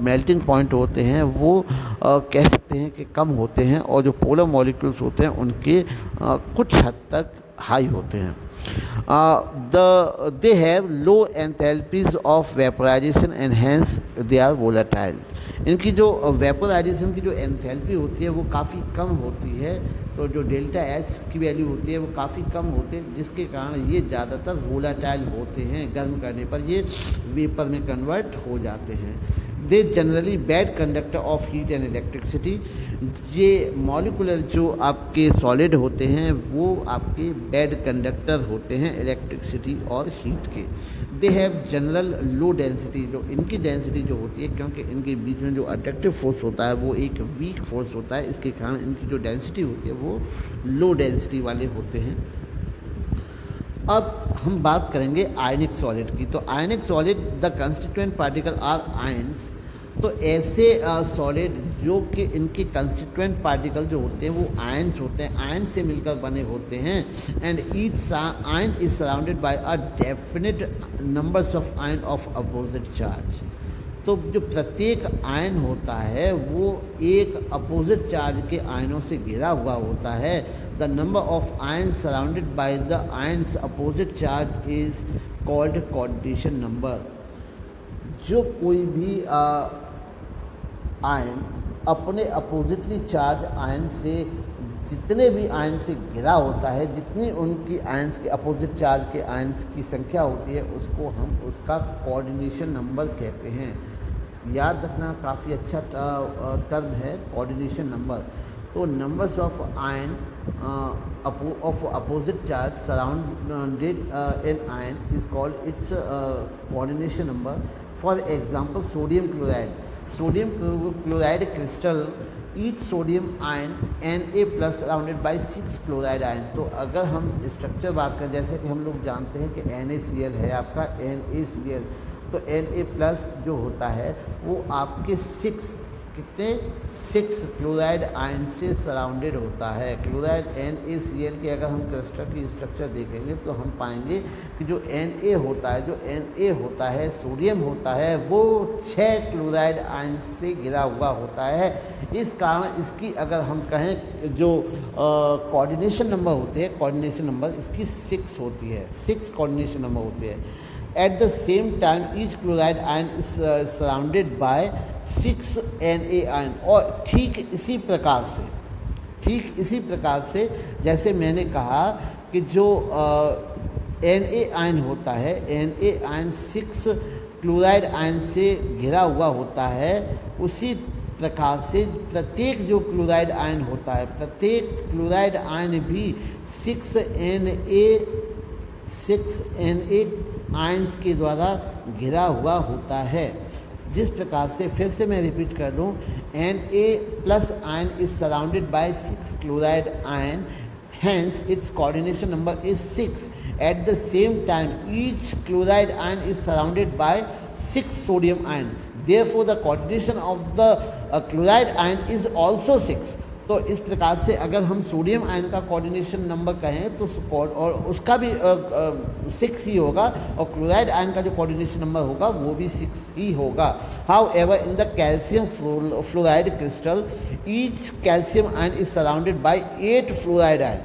मेल्टिंग पॉइंट होते हैं वो कह सकते हैं कि कम होते हैं, और जो पोलर मॉलिक्यूल्स होते हैं उनके कुछ हद तक हाई होते हैं। They have low enthalpies of vaporization and hence they are volatile. इनकी जो वेपोराइजेशन की जो एंथैल्पी होती है वो काफ़ी कम होती है, तो जो डेल्टा H की वैल्यू होती है वो काफ़ी कम होती है, जिसके कारण ये ज़्यादातर वोलाटाइल होते हैं। गर्म करने पर ये वेपर में कन्वर्ट हो जाते हैं। They generally bad conductor of heat and electricity. ये मॉलिकुलर जो आपके सॉलिड होते हैं वो आपके बैड कंडक्टर होते हैं इलेक्ट्रिसिटी और हीट के। They have general low density, जो इनकी डेंसिटी जो होती है, क्योंकि इनके बीच में जो अट्रैक्टिव फोर्स होता है वो एक वीक फोर्स होता है, इसके कारण इनकी जो डेंसिटी होती है वो लो डेंसिटी वाले होते हैं। अब हम बात करेंगे आयनिक सॉलिड की। तो ionic solid the constituent particle are ions. तो ऐसे सॉलिड जो कि इनके कंस्टिट्यूएंट पार्टिकल जो होते हैं वो आयंस होते हैं, आयन से मिलकर बने होते हैं। And each ion is surrounded by a definite numbers of ion of opposite charge. तो जो प्रत्येक आयन होता है वो एक अपोजिट चार्ज के आयनों से घिरा हुआ होता है। The number of ion surrounded by the ions opposite charge is called coordination number. जो कोई भी आयन अपने अपोजिटली चार्ज आयन से, जितने भी आयन से घिरा होता है, जितनी उनकी आयन्स के अपोजिट चार्ज के आयन्स की संख्या होती है, उसको हम उसका कोऑर्डिनेशन नंबर कहते हैं। याद रखना, काफ़ी अच्छा टर्म है कोऑर्डिनेशन नंबर। तो numbers of ion of opposite charge surrounded an ion is called its coordination number. For example, sodium chloride. Sodium chloride crystal, each sodium ion Na plus surrounded by 6 chloride ion. तो अगर हम structure बात करें, जैसे कि हम लोग जानते हैं कि NaCl है आपका, NaCl, तो Na प्लस जो होता है वो आपके 6 क्लोराइड आयन से सराउंडेड होता है। क्लोराइड NaCl के अगर हम क्लस्टर की स्ट्रक्चर देखेंगे तो हम पाएंगे कि जो Na होता है सोडियम होता है, वो 6 क्लोराइड आयन से घिरा हुआ होता है। इस कारण इसकी अगर हम कहें जो कोऑर्डिनेशन नंबर होते हैं, कोऑर्डिनेशन नंबर इसकी 6 होती है, 6 कोऑर्डिनेशन नंबर होते हैं। At the same time, each chloride ion is surrounded by 6 Na ion। और ठीक इसी प्रकार से जैसे मैंने कहा कि जो Na आयन होता है, Na आयन 6 क्लोराइड आयन से घिरा हुआ होता है, उसी प्रकार से प्रत्येक जो क्लोराइड आयन होता है, प्रत्येक क्लोराइड आयन भी 6 Na आयंस के द्वारा घिरा हुआ होता है। जिस प्रकार से, फिर से मैं रिपीट कर दूं, Na plus ion is surrounded by 6 chloride ion, hence its coordination number is 6. At the same time, each chloride ion is surrounded by 6 sodium ion. Therefore, the coordination of the chloride ion is also 6. तो इस प्रकार से अगर हम sodium ion का coordination number कहें तो और उसका भी 6 ही होगा, और क्लोराइड आयन का जो कोऑर्डिनेशन नंबर होगा वो भी 6 ही होगा। How ever in the calcium fluoride crystal, each calcium ion is surrounded by 8 fluoride ion.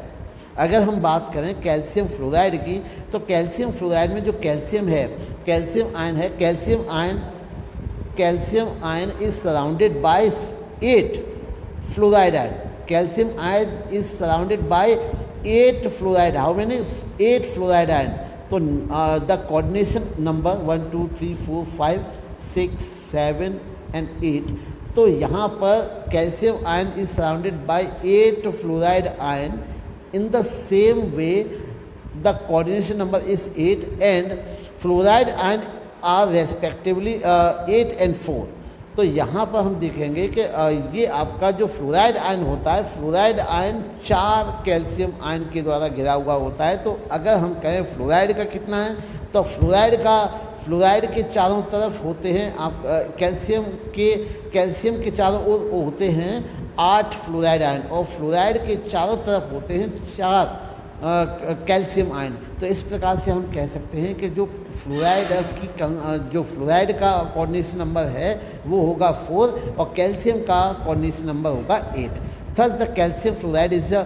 अगर हम बात करें कैल्शियम फ्लोराइड की, तो कैल्शियम फ्लोराइड में जो कैल्शियम है, कैल्शियम आयन है, calcium ion is surrounded by 8 fluoride ion. Calcium ion is surrounded by 8 fluoride. How many? 8 fluoride ion. So the coordination number 1, 2, 3, 4, 5, 6, 7 and 8. तो यहाँ पर calcium ion is surrounded by 8 fluoride ion. In the same way, the coordination number is 8 and fluoride ion are respectively 8 and 4. तो यहाँ पर हम देखेंगे कि ये आपका जो फ्लोराइड आयन होता है, फ्लोराइड आयन 4 कैल्शियम आयन के द्वारा घिरा हुआ होता है। तो अगर हम कहें फ्लोराइड का कितना है, तो फ्लोराइड के चारों तरफ होते हैं आप कैल्शियम के चारों ओर होते हैं 8 फ्लोराइड आयन, और फ्लोराइड के चारों तरफ होते हैं 4 कैल्शियम आयन। तो इस प्रकार से हम कह सकते हैं कि जो फ्लोराइड का कोऑर्डिनेशन नंबर है वो होगा 4 और कैल्शियम का कोऑर्डिनेशन नंबर होगा 8। Thus the calcium fluoride is a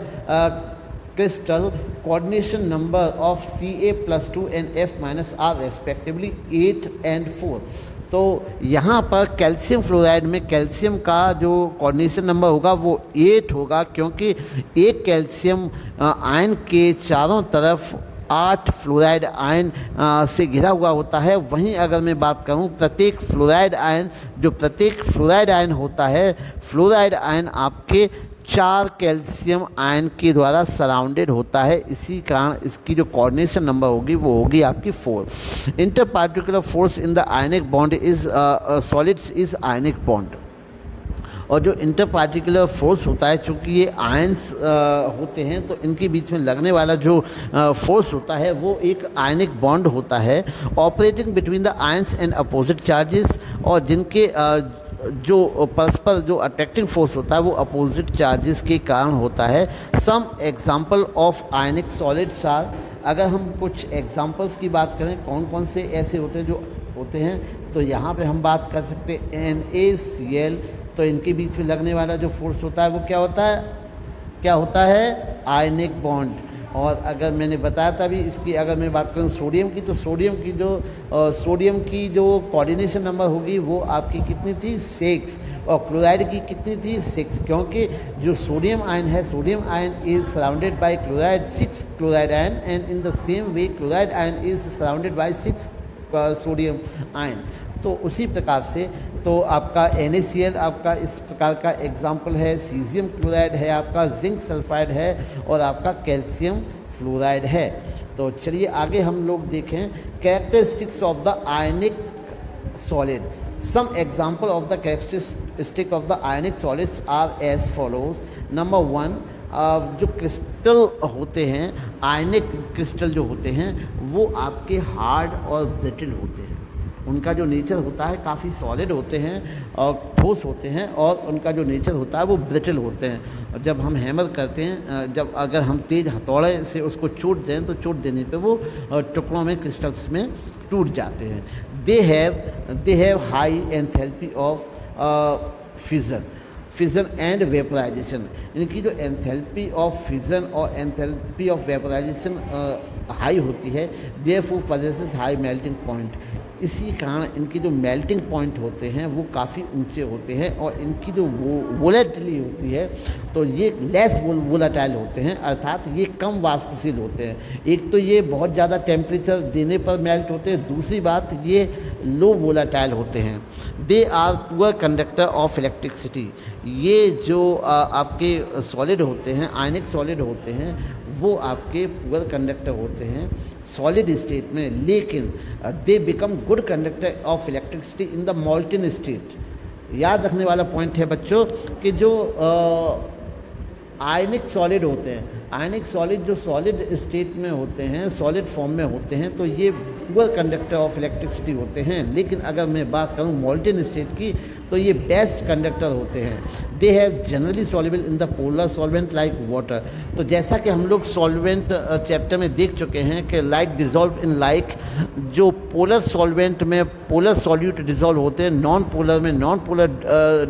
crystal coordination number of Ca+2 and F- are respectively 8 and 4। तो यहाँ पर कैल्शियम फ्लोराइड में कैल्शियम का जो कोऑर्डिनेशन नंबर होगा वो 8 होगा, क्योंकि एक कैल्शियम आयन के चारों तरफ 8 फ्लोराइड आयन से घिरा हुआ होता है। वहीं अगर मैं बात करूं प्रत्येक फ्लोराइड आयन होता है, फ्लोराइड आयन आपके 4 कैल्शियम आयन के द्वारा सराउंडेड होता है। इसी कारण इसकी जो कोऑर्डिनेशन नंबर होगी वो होगी आपकी 4। Inter particular force in the ionic bond is solids is ionic bond. और जो इंटर पार्टिकुलर फोर्स होता है, चूँकि ये आयंस होते हैं तो इनके बीच में लगने वाला जो फोर्स होता है वो एक आयनिक बॉन्ड होता है, operating between the ions and opposite charges, और जिनके जो परस्पर जो अट्रैक्टिंग फोर्स होता है वो अपोजिट चार्जेस के कारण होता है। Some example of ionic solids are, अगर हम कुछ एग्जाम्पल्स की बात करें कौन कौन से ऐसे होते हैं जो होते हैं, तो यहाँ पे हम बात कर सकते हैं NaCl। तो इनके बीच में लगने वाला जो फोर्स होता है वो क्या होता है आयनिक बॉन्ड। और अगर मैंने बताया था अभी इसकी अगर मैं बात करूँ सोडियम की, तो सोडियम की जो कोऑर्डिनेशन नंबर होगी वो आपकी कितनी थी 6, और क्लोराइड की कितनी थी 6, क्योंकि जो sodium ion is surrounded by chloride 6 chloride ion, and in the same way chloride ion is surrounded by 6 sodium ion. तो उसी प्रकार से तो आपका NaCl आपका इस प्रकार का एग्जाम्पल है, सीजियम क्लोराइड है आपका, जिंक सल्फाइड है और आपका कैल्शियम फ्लोराइड है। तो चलिए आगे हम लोग देखें characteristics of the ionic solid. Some example of the characteristic of the ionic solids are as follows. Number 1, जो क्रिस्टल होते हैं, आयनिक क्रिस्टल जो होते हैं वो आपके हार्ड और ब्रिटल होते हैं। उनका जो नेचर होता है काफ़ी सॉलिड होते हैं और ठोस होते हैं, और उनका जो नेचर होता है वो ब्रिटल होते हैं। जब हम हैमर करते हैं, जब अगर हम तेज़ हथौड़े से उसको चोट दें तो चोट देने पे वो टुकड़ों में, क्रिस्टल्स में टूट जाते हैं। They have high enthalpy of fission and vaporisation. इनकी जो एंथैल्पी ऑफ फिजन और एंथैल्पी ऑफ वेपराइजेशन हाई होती है, therefore possesses high melting point. इसी कारण इनके जो मेल्टिंग पॉइंट होते हैं वो काफ़ी ऊंचे होते हैं, और इनकी जो वोलेटिलिटी होती है तो ये लेस वोलाटाइल होते हैं, अर्थात ये कम वाष्पशील होते हैं। एक तो ये बहुत ज़्यादा टेम्परेचर देने पर मेल्ट होते हैं, दूसरी बात ये लो वोलाटाइल होते हैं। They are poor conductor of electricity. ये जो आपके सॉलिड होते हैं, आयनिक सॉलिड होते हैं, वो आपके पुअर कंडक्टर होते हैं सॉलिड स्टेट में, लेकिन they become good conductor of electricity in the मॉल्टन state. याद रखने वाला पॉइंट है बच्चों कि जो आयनिक सॉलिड होते हैं, आयनिक सॉलिड जो सॉलिड स्टेट में होते हैं, सॉलिड फॉर्म में होते हैं, तो ये पुअर कंडक्टर ऑफ इलेक्ट्रिसिटी होते हैं। लेकिन अगर मैं बात करूं मॉल्टन स्टेट की तो ये बेस्ट कंडक्टर होते हैं। They have generally soluble in the polar solvent like water. तो जैसा कि हम लोग सॉल्वेंट चैप्टर में देख चुके हैं कि लाइक डिजॉल्व इन लाइक, जो पोलर सॉल्वेंट में पोलर सॉल्यूट डिजॉल्व होते हैं, नॉन पोलर में नॉन पोलर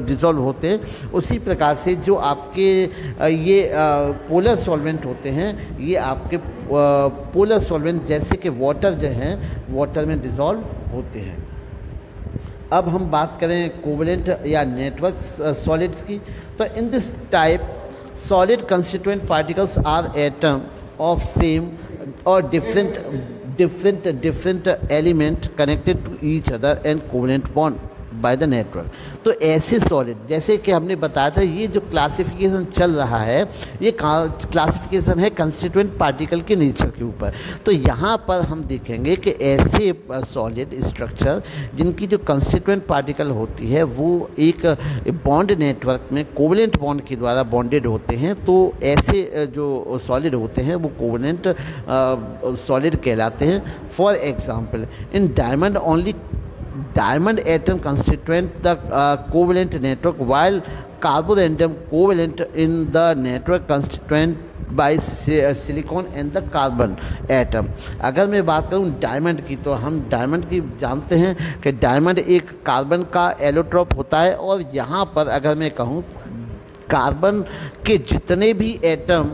डिजॉल्व होते हैं, उसी प्रकार से जो आपके ये पोलर सॉल्वेंट होते हैं, ये आपके पोलर सॉल्वेंट जैसे कि वाटर जो हैं वाटर में डिजॉल्व होते हैं। अब हम बात करें कोवलेंट या नेटवर्क सॉलिड्स की, तो in this type solid constituent particles are atom of same और different element connected to each other and covalent bond by the network। तो ऐसे सॉलिड, जैसे कि हमने बताया था, ये जो क्लासिफिकेशन चल रहा है ये क्लासिफिकेशन है कंस्टिट्यूएंट पार्टिकल के नेचर के ऊपर। तो यहाँ पर हम देखेंगे कि ऐसे सॉलिड स्ट्रक्चर जिनकी जो कंस्टिट्यूएंट पार्टिकल होती है वो एक बॉन्ड नेटवर्क में कोवलेंट बॉन्ड के द्वारा बॉन्डेड होते हैं, तो ऐसे जो सॉलिड होते हैं वो कोवलेंट सॉलिड कहलाते हैं। For example in diamond only diamond atom constituent the covalent network, while carbon atom covalent in the network constituent by silicon and the carbon atom। अगर मैं बात करूं डायमंड की, तो हम डायमंड की जानते हैं कि डायमंड एक कार्बन का एलोट्रोप होता है, और यहाँ पर अगर मैं कहूँ कार्बन के जितने भी एटम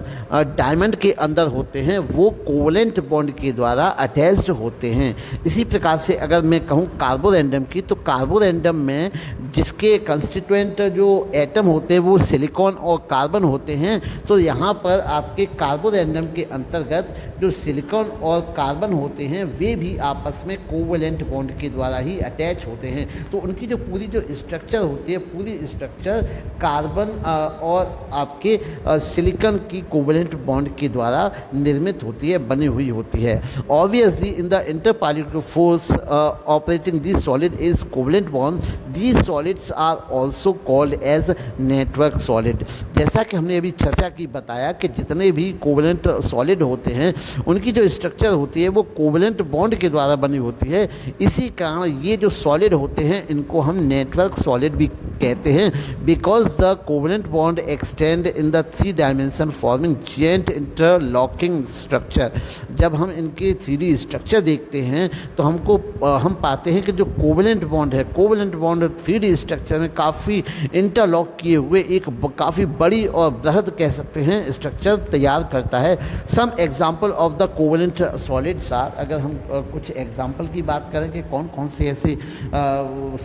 डायमंड के अंदर होते हैं वो कोवलेंट बॉन्ड के द्वारा अटैच्ड होते हैं। इसी प्रकार से अगर मैं कहूँ कार्बोरेंडम की, तो कार्बोरेंडम में जिसके कंस्टिट्यूएंट जो एटम होते हैं वो सिलिकॉन और कार्बन होते हैं, तो यहाँ पर आपके कार्बोरेंडम के अंतर्गत जो सिलिकॉन और कार्बन होते हैं वे भी आपस में कोवलेंट बॉन्ड के द्वारा ही अटैच होते हैं। तो उनकी जो पूरी जो स्ट्रक्चर होती है, पूरी स्ट्रक्चर कार्बन और आपके सिलिकॉन की कोवलेंट बॉन्ड के द्वारा निर्मित होती है, बनी हुई होती है। Obviously in the interparticular force operating this solid is covalent bond, these solids are also called as network solid. जैसा कि हमने अभी चर्चा की, बताया कि जितने भी कोवलेंट सॉलिड होते हैं उनकी जो स्ट्रक्चर होती है वो कोवलेंट बॉन्ड के द्वारा बनी होती है। इसी कारण ये जो सॉलिड होते हैं इनको हम नेटवर्क सॉलिड भी कहते हैं, because the covalent bond extend in the 3 dimension forming giant interlocking structure. जब हम इनके 3D स्ट्रक्चर देखते हैं तो हम पाते हैं कि जो कोवलेंट बॉन्ड है, कोवलेंट बॉन्ड 3D स्ट्रक्चर में काफ़ी इंटरलॉक किए हुए एक काफ़ी बड़ी और बृहद कह सकते हैं स्ट्रक्चर तैयार करता है। Some example of the covalent solids are, अगर हम कुछ एग्जाम्पल की बात करें कि कौन कौन से ऐसे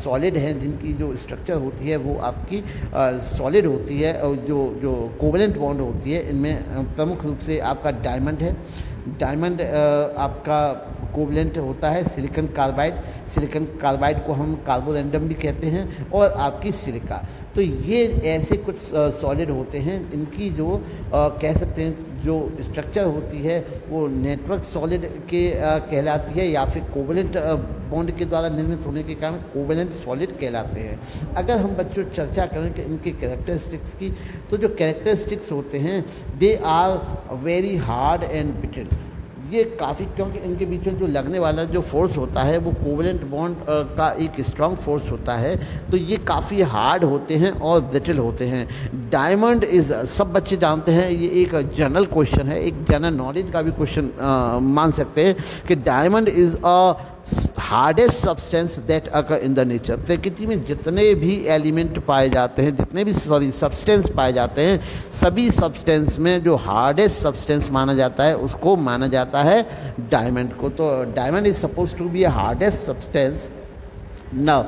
सॉलिड हैं जिनकी जो स्ट्रक्चर होती है वो आपकी सॉलिड होती है, और जो कोवलेंट बॉन्ड होती है इनमें प्रमुख रूप से आपका डायमंड है। डायमंड आपका कोवलेंट होता है सिलिकॉन कार्बाइड। सिलिकॉन कार्बाइड को हम कार्बोरेंडम भी कहते हैं, और आपकी सिलिका। तो ये ऐसे कुछ सॉलिड होते हैं, इनकी जो कह सकते हैं जो स्ट्रक्चर होती है वो नेटवर्क सॉलिड के कहलाती है, या फिर कोवलेंट बॉन्ड के द्वारा निर्मित होने के कारण कोवलेंट सॉलिड कहलाते हैं। अगर हम बच्चों चर्चा करें कि इनके कैरेक्टरिस्टिक्स की, तो जो कैरेक्टरिस्टिक्स होते हैं they are very hard and brittle. ये काफ़ी, क्योंकि इनके बीच में जो लगने वाला जो फोर्स होता है वो कोवलेंट बॉन्ड का एक स्ट्रॉन्ग फोर्स होता है, तो ये काफ़ी हार्ड होते हैं और ब्रिटल होते हैं। डायमंड इज़, सब बच्चे जानते हैं, ये एक जनरल क्वेश्चन है, एक जनरल नॉलेज का भी क्वेश्चन मान सकते हैं कि diamond is a hardest substance that occur in the nature. प्रकृति में जितने भी एलिमेंट पाए जाते हैं, जितने भी सब्सटेंस पाए जाते हैं, सभी सब्सटेंस में जो हार्डेस्ट सब्सटेंस माना जाता है उसको माना जाता है डायमंड को। तो diamond is suppose to be a hardest substance. Now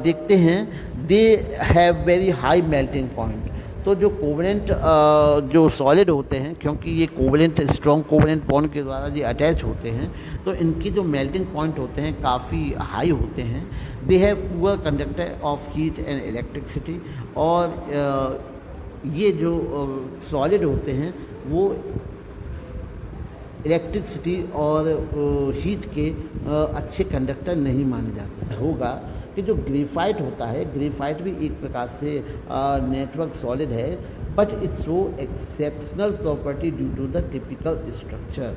देखते हैं, they have very high melting point. तो जो कोवलेंट जो सॉलिड होते हैं, क्योंकि ये कोवलेंट स्ट्रॉन्ग कोवलेंट बॉन्ड के द्वारा ये अटैच होते हैं, तो इनकी जो मेल्टिंग पॉइंट होते हैं काफ़ी हाई होते हैं। They have poor conductor of heat and electricity. और ये जो सॉलिड होते हैं वो इलेक्ट्रिसिटी और हीट के अच्छे कंडक्टर नहीं माने जाते। होगा कि जो ग्रेफाइट होता है, ग्रेफाइट भी एक प्रकार से नेटवर्क सॉलिड है, but it's so exceptional property due to the typical structure.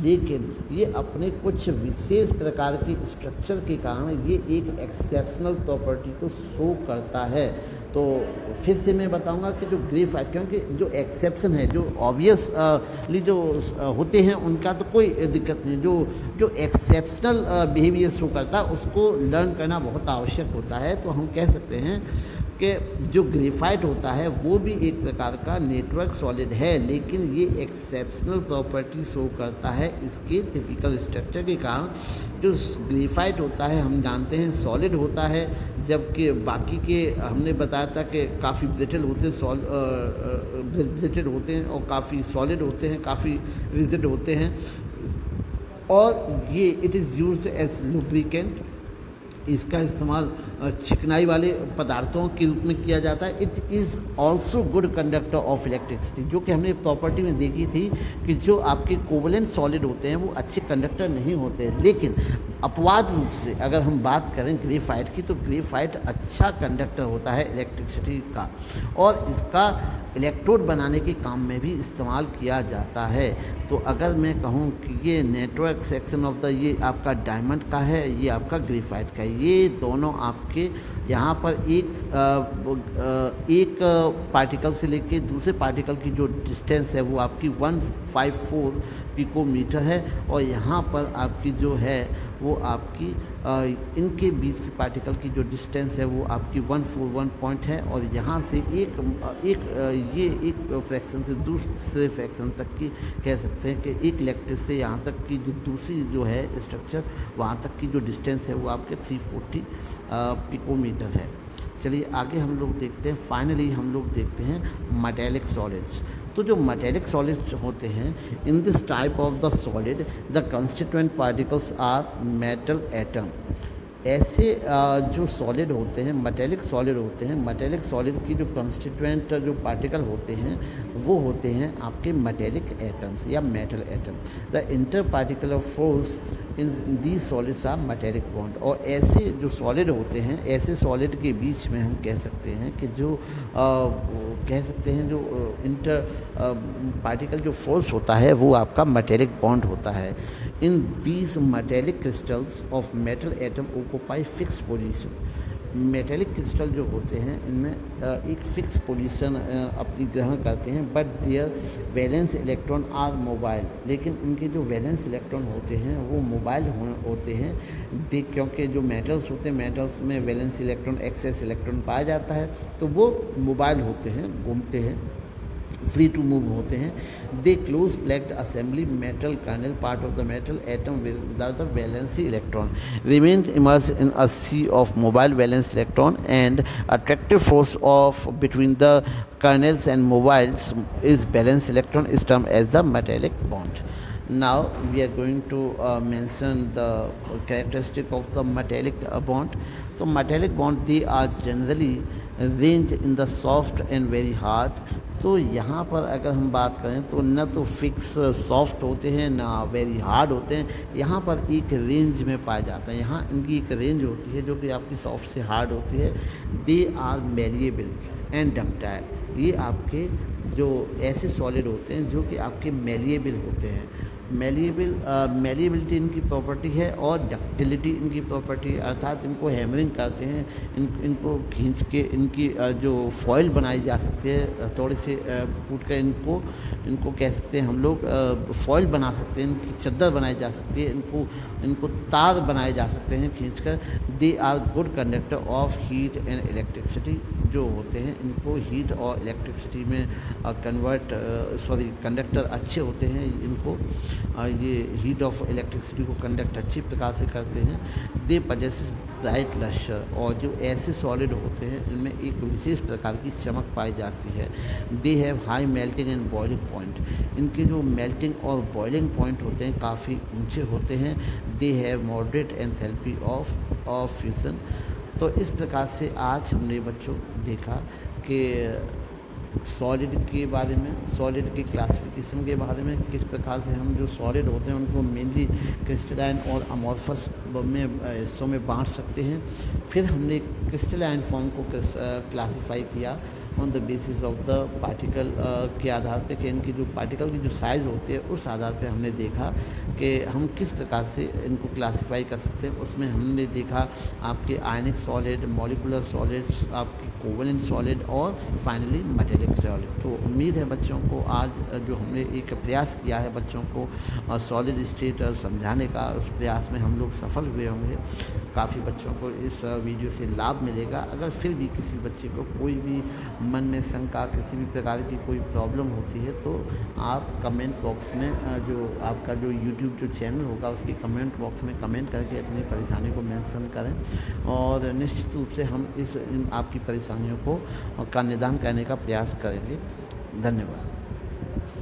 लेकिन ये अपने कुछ विशेष प्रकार के स्ट्रक्चर के कारण ये एक एक्सेप्शनल प्रॉपर्टी को शो करता है। तो फिर से मैं बताऊंगा कि जो ग्रेफाइट, क्योंकि जो एक्सेप्शन है, जो ऑब्वियसली जो होते हैं उनका तो कोई दिक्कत नहीं, जो एक्सेप्शनल बिहेवियर शो करता है उसको लर्न करना बहुत आवश्यक होता है। तो हम कह सकते हैं कि जो ग्रेफाइट होता है वो भी एक प्रकार का नेटवर्क सॉलिड है, लेकिन ये एक्सेप्शनल प्रॉपर्टी शो करता है इसके टिपिकल स्ट्रक्चर के कारण। जो ग्रेफाइट होता है हम जानते हैं सॉलिड होता है, जबकि बाकी के हमने बताया था कि काफ़ी ब्रिटल होते हैं, ब्रिटल होते हैं और काफ़ी सॉलिड होते हैं, काफ़ी रिजिड होते हैं। और ये it is used as lubricant. इसका इस्तेमाल चिकनाई वाले पदार्थों के रूप में किया जाता है। It is also good conductor of electricity, जो कि हमने प्रॉपर्टी में देखी थी कि जो आपके कोवलेंट सॉलिड होते हैं वो अच्छे कंडक्टर नहीं होते हैं। लेकिन अपवाद रूप से अगर हम बात करें ग्रेफाइट की, तो ग्रेफाइट अच्छा कंडक्टर होता है इलेक्ट्रिसिटी का, और इसका इलेक्ट्रोड बनाने के काम में भी इस्तेमाल किया जाता है। तो अगर मैं कहूँ कि ये नेटवर्क सेक्शन ऑफ द, ये आपका डायमंड का है, ये आपका ग्रेफाइट का है, ये दोनों आपके यहाँ पर एक पार्टिकल से लेके दूसरे पार्टिकल की जो डिस्टेंस है वो आपकी 154 पिकोमीटर है, और यहाँ पर आपकी जो है वो आपकी इनके बीच की पार्टिकल की जो डिस्टेंस है वो आपकी 141 पॉइंट है। और यहाँ से ये एक फ्रैक्शन से दूसरे फ्रैक्शन तक की कह सकते हैं कि एक इलेक्ट्रिक से यहाँ तक की जो दूसरी जो है स्ट्रक्चर, वहाँ तक की जो डिस्टेंस है वो आपके 340 पिकोमीटर है। चलिए आगे हम लोग देखते हैं, फाइनली हम लोग देखते हैं मेटेलिक सॉलिड्स। तो जो मेटेलिक सॉलिड्स होते हैं, in this type of the solid the constituent particles are metal atom. ऐसे जो सॉलिड होते हैं, मेटेलिक सॉलिड होते हैं, मेटेलिक सॉलिड की जो कंस्टिट्यूएंट जो पार्टिकल होते हैं वो होते हैं आपके मेटेलिक एटम्स या metal atom. The inter particular force in the solids are metallic bond. और ऐसे जो सॉलिड होते हैं, ऐसे सॉलिड के बीच में हम कह सकते हैं कि जो कह सकते हैं जो इंटर पार्टिकल जो फोर्स होता है वो आपका मेटेलिक बॉन्ड होता है। In these metallic crystals of metal atom occupy fix position. Metallic crystal जो होते हैं इनमें एक फिक्स पोजीशन अपनी ग्रहण करते हैं, but their valence electron are mobile. लेकिन इनके जो वैलेंस इलेक्ट्रॉन होते हैं वो मोबाइल होते हैं, क्योंकि जो मेटल्स होते हैं, मेटल्स में वैलेंस इलेक्ट्रॉन एक्सेस इलेक्ट्रॉन पाया जाता है, तो वो मोबाइल होते हैं, घूमते हैं, फ्री टू मूव होते हैं। They close packed assembly metal kernel part of the metal atom without the valency electron remains immersed in a sea of mobile valence electron, and attractive force of between the kernels and mobiles is valence electron is termed as the metallic bond. Now we are going to mention the characteristic of the metallic bond. So metallic bond, they are generally range in the soft and very hard. तो यहाँ पर अगर हम बात करें तो न तो फिक्स सॉफ्ट होते हैं ना वेरी हार्ड होते हैं, यहाँ पर एक रेंज में पाए जाते हैं। यहाँ इनकी एक रेंज होती है जो कि आपकी सॉफ्ट से हार्ड होती है। They are malleable and ductile. ये आपके जो ऐसे सॉलिड होते हैं जो कि आपके मेलिएबल होते हैं। मेलिएबिलिटी इनकी प्रॉपर्टी है और डक्टिलिटी इनकी प्रॉपर्टी है, अर्थात इनको हैमरिंग करते हैं, इनको खींच के इनकी जो फॉइल बनाई जा सकती है, थोड़े से कूट कर इनको कह सकते हैं हम लोग फॉइल बना सकते हैं, इनकी चद्दर बनाई जा सकती है, इनको तार बनाए जा सकते हैं खींचकर। They are good conductor of heat and electricity. जो होते हैं इनको हीट और इलेक्ट्रिसिटी में कंडक्टर अच्छे होते हैं। इनको ये हीट ऑफ इलेक्ट्रिसिटी को कंडक्ट अच्छी प्रकार से करते हैं। They possess bright lustre. और जो ऐसे सॉलिड होते हैं इनमें एक विशेष प्रकार की चमक पाई जाती है। दे have high melting and boiling point. इनके जो मेल्टिंग और बॉइलिंग पॉइंट होते हैं काफ़ी ऊंचे होते हैं। They have moderate enthalpy of fusion. तो इस प्रकार से आज हमने बच्चों देखा कि सॉलिड के बारे में, सॉलिड के क्लासिफिकेशन के बारे में, किस प्रकार से हम जो सॉलिड होते हैं उनको मेनली क्रिस्टलाइन और अमॉर्फस में हिस्सों में बांट सकते हैं। फिर हमने क्रिस्टलाइन फॉर्म को क्लासिफाई किया on the basis of the particle के आधार पे कि इनकी जो पार्टिकल की जो साइज़ होती है उस आधार पे हमने देखा कि हम किस प्रकार से इनको क्लासिफाई कर सकते हैं। उसमें हमने देखा आपके आयनिक सॉलिड, मॉलिकुलर सॉलिड्स, आपकी कोवेलेंट सॉलिड और फाइनली मेटेलिक सॉलिड। तो उम्मीद है बच्चों को आज जो हमने एक प्रयास किया है बच्चों को सॉलिड स्टेट समझाने का, उस प्रयास में हम लोग सफल हुए होंगे। काफ़ी बच्चों को इस वीडियो से लाभ मिलेगा। अगर फिर भी किसी बच्चे को कोई भी मन में शंका, किसी भी प्रकार की कोई प्रॉब्लम होती है तो आप कमेंट बॉक्स में जो आपका जो यूट्यूब जो चैनल होगा उसके कमेंट बॉक्स में कमेंट करके अपनी परेशानी को मेंशन करें और निश्चित रूप से हम आपकी परेशानियों को का निदान करने का प्रयास करेंगे। धन्यवाद।